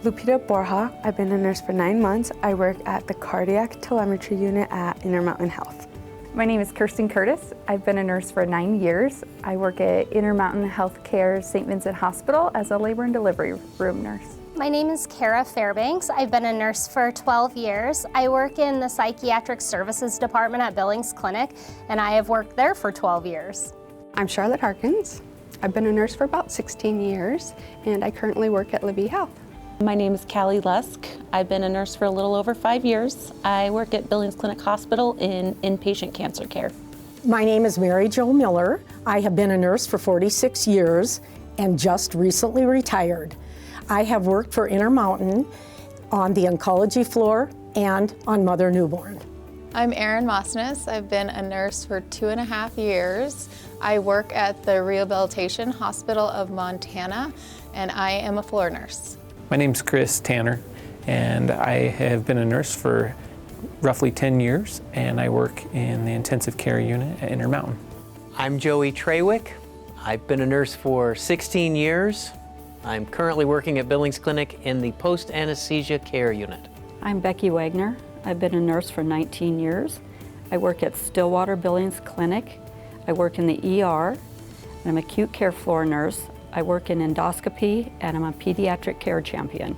Lupita Borja. I've been a nurse for 9 months. I work at the cardiac telemetry unit at Intermountain Health. My name is Kirsten Curtis. I've been a nurse for 9 years. I work at Intermountain Healthcare St. Vincent Hospital as a labor and delivery room nurse. My name is Kara Fairbanks. I've been a nurse for 12 years. I work in the Psychiatric Services Department at Billings Clinic, and I have worked there for 12 years. I'm Charlotte Harkins. I've been a nurse for about 16 years, and I currently work at Libby Health. My name is Callie Lusk. I've been a nurse for a little over 5 years. I work at Billings Clinic Hospital in inpatient cancer care. My name is Mary Jo Miller. I have been a nurse for 46 years and just recently retired. I have worked for Intermountain on the oncology floor and on mother newborn. I'm Erin Mosnes. I've been a nurse for 2.5 years. I work at the Rehabilitation Hospital of Montana, and I am a floor nurse. My name's Chris Tanner, and I have been a nurse for roughly 10 years, and I work in the intensive care unit at Intermountain. I'm Joey Trawick. I've been a nurse for 16 years. I'm currently working at Billings Clinic in the post-anesthesia care unit. I'm Becky Wagner. I've been a nurse for 19 years. I work at Stillwater Billings Clinic. I work in the ER, and I'm an acute care floor nurse. I work in endoscopy, and I'm a pediatric care champion.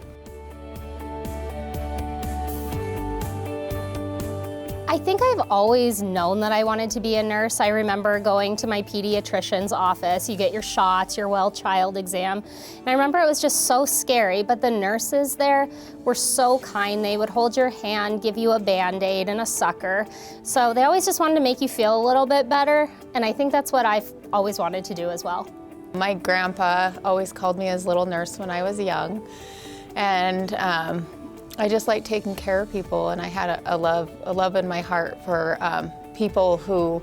I think I've always known that I wanted to be a nurse. I remember going to my pediatrician's office. You get your shots, your well child exam. And I remember it was just so scary, but the nurses there were so kind. They would hold your hand, give you a Band-Aid and a sucker. So they always just wanted to make you feel a little bit better. And I think that's what I've always wanted to do as well. My grandpa always called me his little nurse when I was young. And I just like taking care of people, and I had a love in my heart for people who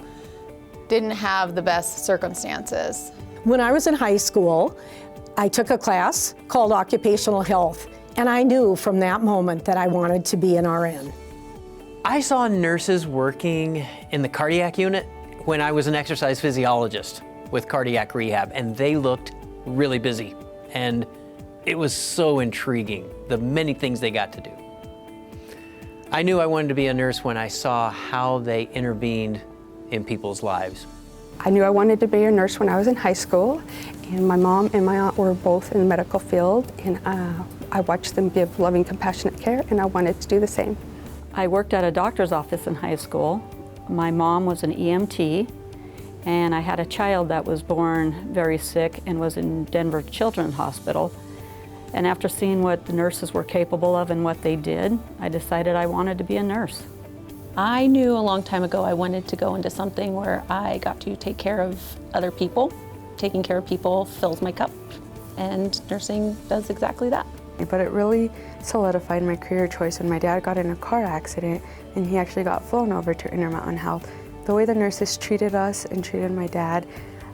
didn't have the best circumstances. When I was in high school, I took a class called Occupational Health, and I knew from that moment that I wanted to be an RN. I saw nurses working in the cardiac unit when I was an exercise physiologist with cardiac rehab, and they looked really busy. And it was so intriguing, the many things they got to do. I knew I wanted to be a nurse when I saw how they intervened in people's lives. I knew I wanted to be a nurse when I was in high school, and my mom and my aunt were both in the medical field, and I watched them give loving, compassionate care, and I wanted to do the same. I worked at a doctor's office in high school. My mom was an EMT, and I had a child that was born very sick and was in Denver Children's Hospital. And after seeing what the nurses were capable of and what they did, I decided I wanted to be a nurse. I knew a long time ago I wanted to go into something where I got to take care of other people. Taking care of people fills my cup, and nursing does exactly that. But it really solidified my career choice when my dad got in a car accident and he actually got flown over to Intermountain Health. The way the nurses treated us and treated my dad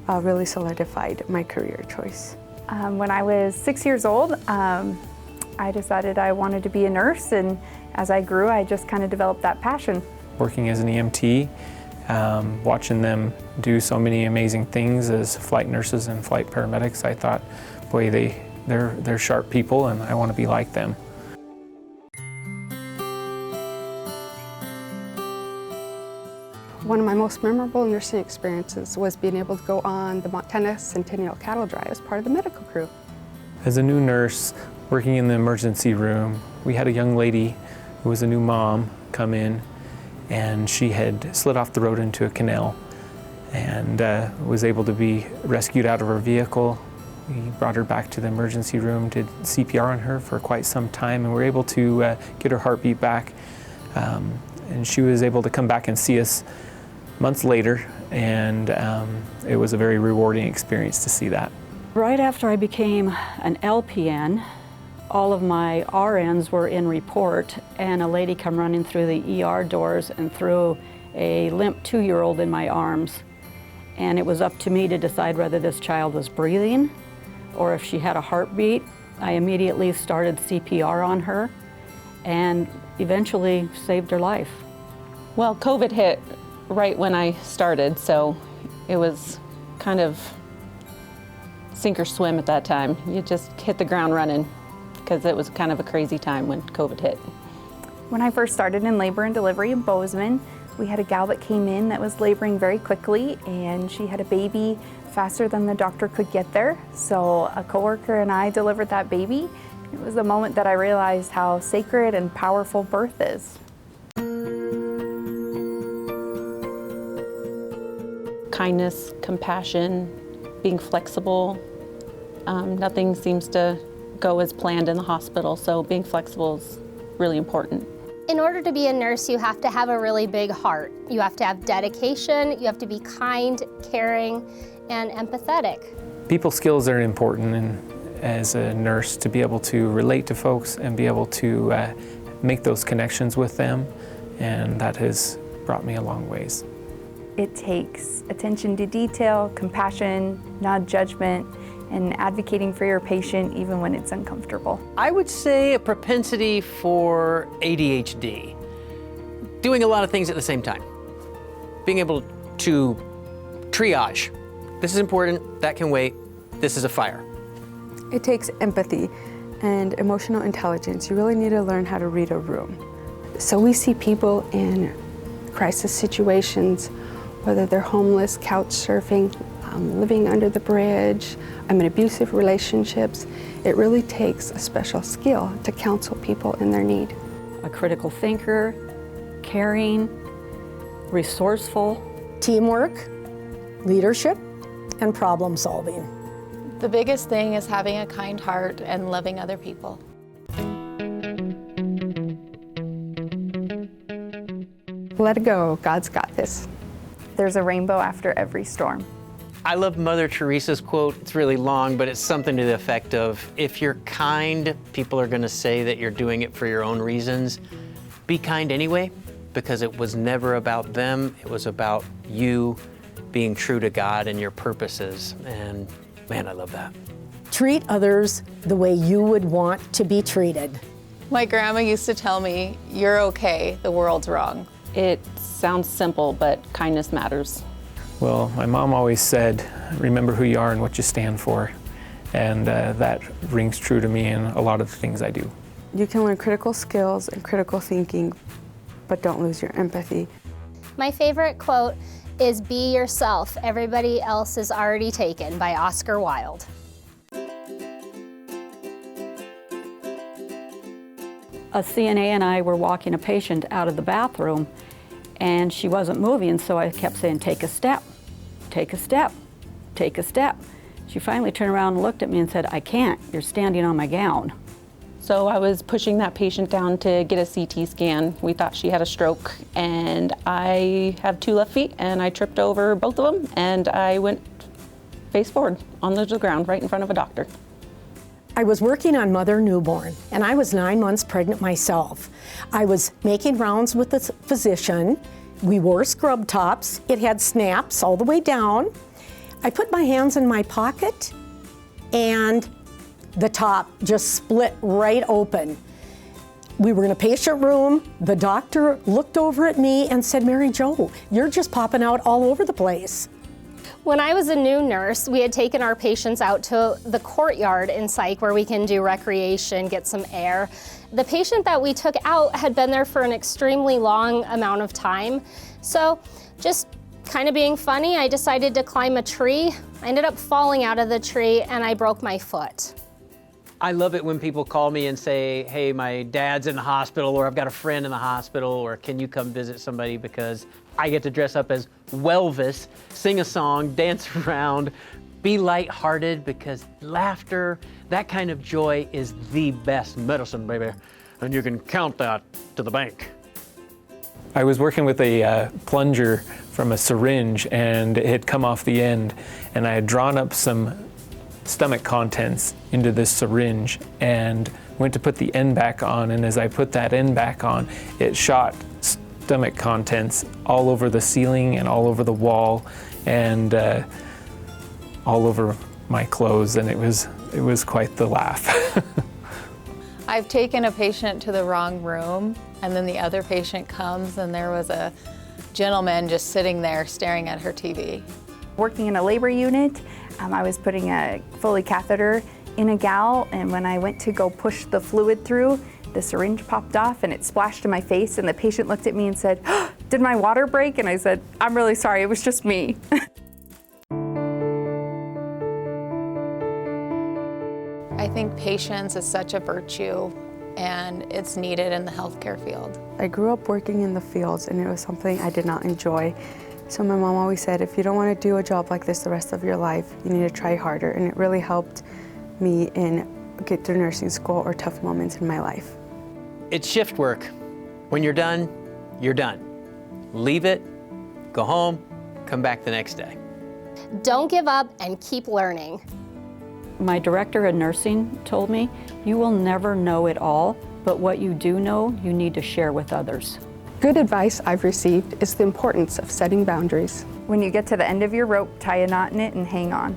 really solidified my career choice. When I was 6 years old, I decided I wanted to be a nurse, and as I grew, I just kind of developed that passion. Working as an EMT, watching them do so many amazing things as flight nurses and flight paramedics, I thought, boy, they're sharp people, and I want to be like them. One of my most memorable nursing experiences was being able to go on the Montana Centennial Cattle Drive as part of the medical crew. As a new nurse working in the emergency room, we had a young lady who was a new mom come in, and she had slid off the road into a canal and was able to be rescued out of her vehicle. We brought her back to the emergency room, did CPR on her for quite some time, and were able to get her heartbeat back. And she was able to come back and see us months later, and it was a very rewarding experience to see that. Right after I became an LPN, all of my RNs were in report, and a lady come running through the ER doors and threw a limp 2-year-old in my arms. And it was up to me to decide whether this child was breathing or if she had a heartbeat. I immediately started CPR on her and eventually saved her life. Well, COVID hit right when I started, so it was kind of sink or swim at that time. You just hit the ground running. because it was kind of a crazy time when COVID hit. When I first started in labor and delivery in Bozeman, we had a gal that came in that was laboring very quickly, and she had a baby faster than the doctor could get there. So a coworker and I delivered that baby. It was the moment that I realized how sacred and powerful birth is. Kindness, compassion, being flexible. Nothing seems to go as planned in the hospital, so being flexible is really important. In order to be a nurse, you have to have a really big heart. You have to have dedication, you have to be kind, caring, and empathetic. People skills are important, and as a nurse, to be able to relate to folks and be able to make those connections with them, and that has brought me a long ways. It takes attention to detail, compassion, not judgment, and advocating for your patient even when it's uncomfortable. I would say a propensity for ADHD. Doing a lot of things at the same time. Being able to triage. This is important, that can wait, this is a fire. It takes empathy and emotional intelligence. You really need to learn how to read a room. So we see people in crisis situations, whether they're homeless, couch surfing, living under the bridge, in abusive relationships. It really takes a special skill to counsel people in their need. A critical thinker, caring, resourceful. Teamwork, leadership, and problem solving. The biggest thing is having a kind heart and loving other people. Let it go, God's got this. There's a rainbow after every storm. I love Mother Teresa's quote. It's really long, but it's something to the effect of, if you're kind, people are gonna say that you're doing it for your own reasons. Be kind anyway, because it was never about them, it was about you being true to God and your purposes. And man, I love that. Treat others the way you would want to be treated. My grandma used to tell me, "You're okay, the world's wrong." It sounds simple, but kindness matters. Well, my mom always said, remember who you are and what you stand for. And that rings true to me in a lot of the things I do. You can learn critical skills and critical thinking, but don't lose your empathy. My favorite quote is "Be yourself, everybody else is already taken" by Oscar Wilde. A CNA and I were walking a patient out of the bathroom, and she wasn't moving, so I kept saying, "Take a step, take a step, take a step." She finally turned around and looked at me and said, "I can't, you're standing on my gown." So I was pushing that patient down to get a CT scan. We thought she had a stroke, and I have 2 left feet, and I tripped over both of them, and I went face forward on the ground right in front of a doctor. I was working on mother newborn, and I was 9 months pregnant myself. I was making rounds with the physician. We wore scrub tops. It had snaps all the way down. I put my hands in my pocket, and the top just split right open. We were in a patient room. The doctor looked over at me and said, "Mary Jo, you're just popping out all over the place." When I was a new nurse, we had taken our patients out to the courtyard in psych where we can do recreation, get some air. The patient that we took out had been there for an extremely long amount of time. So just kind of being funny, I decided to climb a tree. I ended up falling out of the tree and I broke my foot. I love it when people call me and say, "Hey, my dad's in the hospital," or "I've got a friend in the hospital," or "Can you come visit somebody?" Because I get to dress up as Welvis, sing a song, dance around, be lighthearted, because laughter, that kind of joy is the best medicine, baby. And you can count that to the bank. I was working with a plunger from a syringe, and it had come off the end, and I had drawn up some stomach contents into this syringe and went to put the end back on, and as I put that end back on, it shot stomach contents all over the ceiling and all over the wall and all over my clothes, and it was quite the laugh. I've taken a patient to the wrong room, and then the other patient comes and there was a gentleman just sitting there staring at her TV. Working in a labor unit, I was putting a Foley catheter in a gal, and when I went to go push the fluid through, the syringe popped off and it splashed in my face, and the patient looked at me and said, "Oh, did my water break?" And I said, "I'm really sorry, it was just me." I think patience is such a virtue, and it's needed in the healthcare field. I grew up working in the fields, and it was something I did not enjoy. So my mom always said, if you don't want to do a job like this the rest of your life, you need to try harder. And it really helped me get through nursing school or tough moments in my life. It's shift work. When you're done, you're done. Leave it, go home, come back the next day. Don't give up and keep learning. My director of nursing told me, you will never know it all, but what you do know, you need to share with others. Good advice I've received is the importance of setting boundaries. When you get to the end of your rope, tie a knot in it and hang on.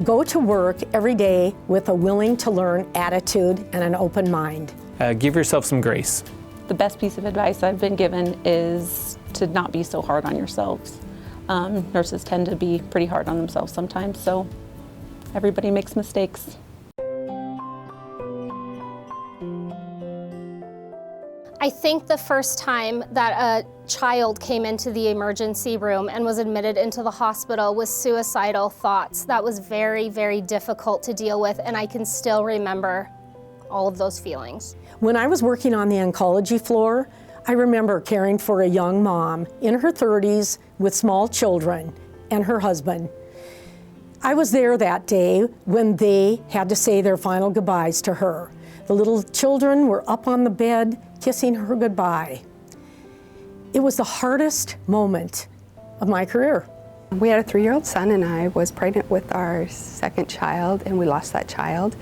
Go to work every day with a willing to learn attitude and an open mind. Give yourself some grace. The best piece of advice I've been given is to not be so hard on yourselves. Nurses tend to be pretty hard on themselves sometimes, so everybody makes mistakes. I think the first time that a child came into the emergency room and was admitted into the hospital with suicidal thoughts. That was very, very difficult to deal with, and I can still remember all of those feelings. When I was working on the oncology floor, I remember caring for a young mom in her 30s with small children and her husband. I was there that day when they had to say their final goodbyes to her. The little children were up on the bed kissing her goodbye. It was the hardest moment of my career. We had a 3-year-old son, and I was pregnant with our second child, and we lost that child.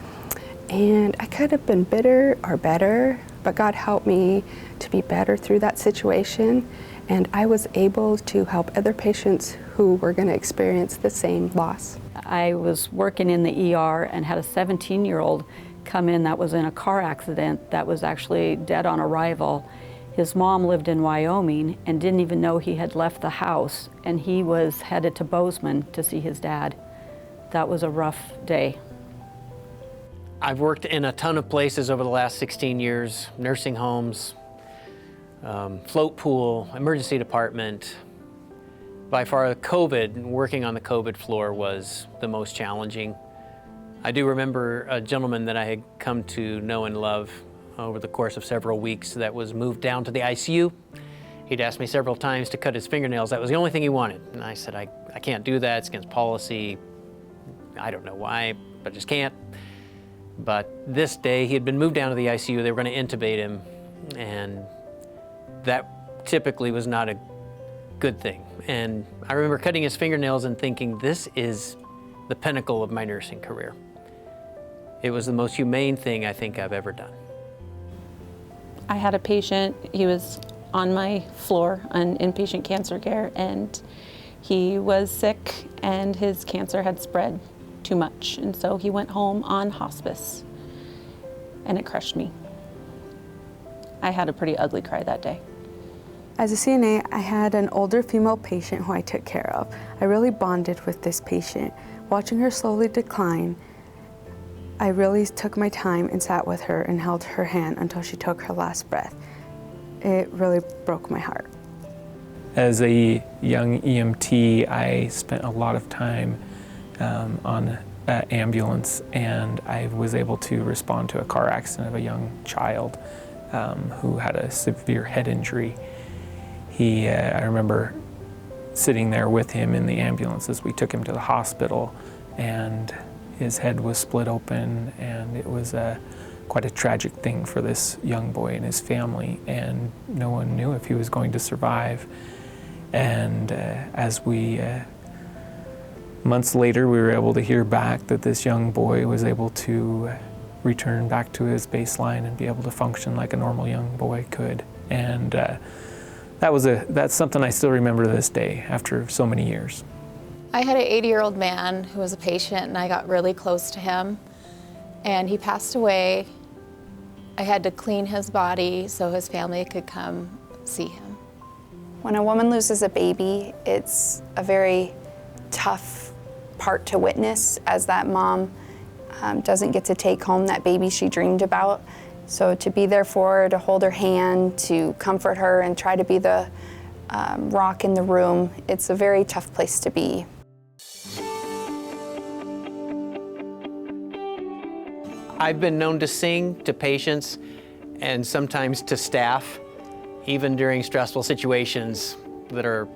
And I could have been bitter or better, but God helped me to be better through that situation. And I was able to help other patients who were going to experience the same loss. I was working in the ER and had a 17-year-old come in that was in a car accident that was actually dead on arrival. His mom lived in Wyoming and didn't even know he had left the house, and he was headed to Bozeman to see his dad. That was a rough day. I've worked in a ton of places over the last 16 years, nursing homes, float pool, emergency department. By far, working on the COVID floor was the most challenging. I do remember a gentleman that I had come to know and love over the course of several weeks that was moved down to the ICU. He'd asked me several times to cut his fingernails. That was the only thing he wanted. And I said, I can't do that. It's against policy. I don't know why, but I just can't. But this day, he had been moved down to the ICU. They were going to intubate him, and that typically was not a good thing. And I remember cutting his fingernails and thinking, this is the pinnacle of my nursing career. It was the most humane thing I think I've ever done. I had a patient, he was on my floor on inpatient cancer care, and he was sick and his cancer had spread too much, and so he went home on hospice, and it crushed me. I had a pretty ugly cry that day. As a CNA, I had an older female patient who I took care of. I really bonded with this patient. Watching her slowly decline, I really took my time and sat with her and held her hand until she took her last breath. It really broke my heart. As a young EMT, I spent a lot of time on an ambulance, and I was able to respond to a car accident of a young child who had a severe head injury. I remember sitting there with him in the ambulance as we took him to the hospital, and his head was split open, and it was quite a tragic thing for this young boy and his family, and no one knew if he was going to survive. And months later, we were able to hear back that this young boy was able to return back to his baseline and be able to function like a normal young boy could. And that's something I still remember to this day after so many years. I had an 80-year-old man who was a patient, and I got really close to him, and he passed away. I had to clean his body so his family could come see him. When a woman loses a baby, it's a very tough part to witness as that mom. doesn't get to take home that baby she dreamed about. So to be there for her, to hold her hand, to comfort her and try to be the rock in the room, it's a very tough place to be. I've been known to sing to patients and sometimes to staff, even during stressful situations that are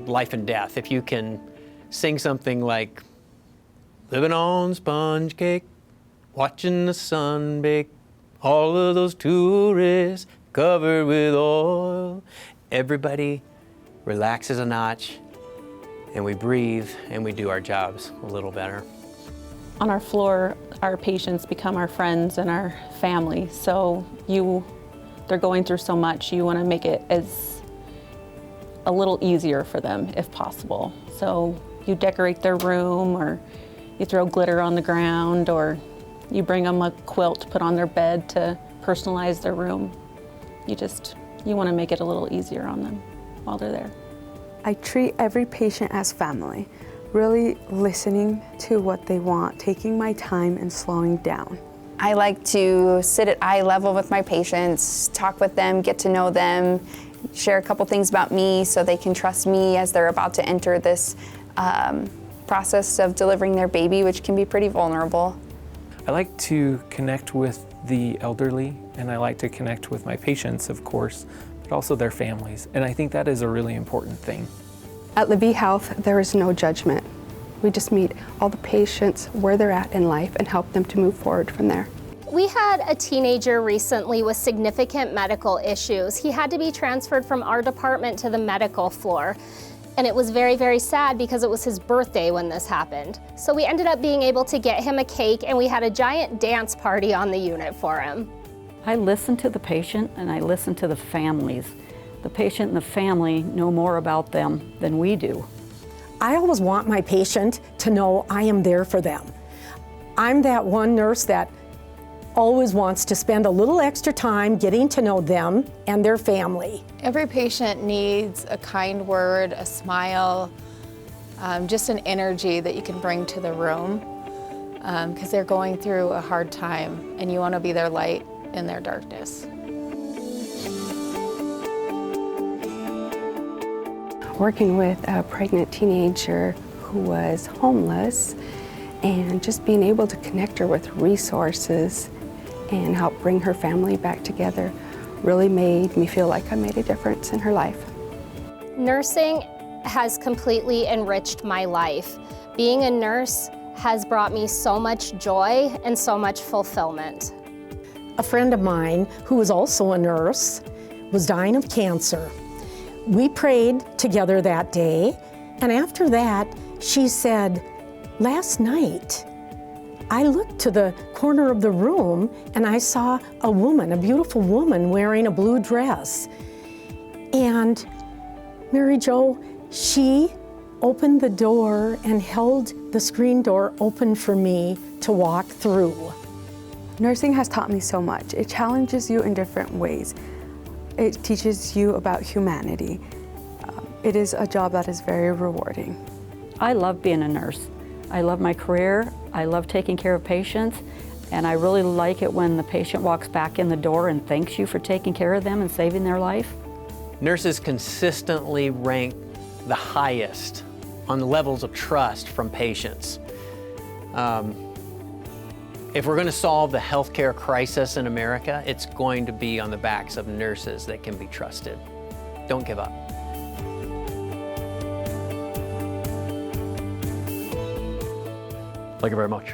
life and death. If you can sing something like, living on sponge cake, watching the sun bake, all of those tourists covered with oil. Everybody relaxes a notch, and we breathe, and we do our jobs a little better. On our floor, our patients become our friends and our family. So they're going through so much, you want to make it as a little easier for them if possible. So you decorate their room, or you throw glitter on the ground, or you bring them a quilt to put on their bed to personalize their room. You want to make it a little easier on them while they're there. I treat every patient as family, really listening to what they want, taking my time and slowing down. I like to sit at eye level with my patients, talk with them, get to know them, share a couple things about me so they can trust me as they're about to enter this process of delivering their baby, which can be pretty vulnerable. I like to connect with the elderly, and I like to connect with my patients, of course, but also their families. And I think that is a really important thing. At LaVie Health, there is no judgment. We just meet all the patients where they're at in life and help them to move forward from there. We had a teenager recently with significant medical issues. He had to be transferred from our department to the medical floor. And it was very, very sad because it was his birthday when this happened. So we ended up being able to get him a cake, and we had a giant dance party on the unit for him. I listen to the patient and I listen to the families. The patient and the family know more about them than we do. I always want my patient to know I am there for them. I'm that one nurse that always wants to spend a little extra time getting to know them and their family. Every patient needs a kind word, a smile, just an energy that you can bring to the room because they're going through a hard time and you want to be their light in their darkness. Working with a pregnant teenager who was homeless and just being able to connect her with resources and help bring her family back together really made me feel like I made a difference in her life. Nursing has completely enriched my life. Being a nurse has brought me so much joy and so much fulfillment. A friend of mine who was also a nurse was dying of cancer. We prayed together that day, and after that, she said, "Last night, I looked to the corner of the room and I saw a woman, a beautiful woman wearing a blue dress. And Mary Jo, she opened the door and held the screen door open for me to walk through." Nursing has taught me so much. It challenges you in different ways. It teaches you about humanity. It is a job that is very rewarding. I love being a nurse. I love my career. I love taking care of patients. And I really like it when the patient walks back in the door and thanks you for taking care of them and saving their life. Nurses consistently rank the highest on the levels of trust from patients. If we're going to solve the healthcare crisis in America, it's going to be on the backs of nurses that can be trusted. Don't give up. Thank you very much.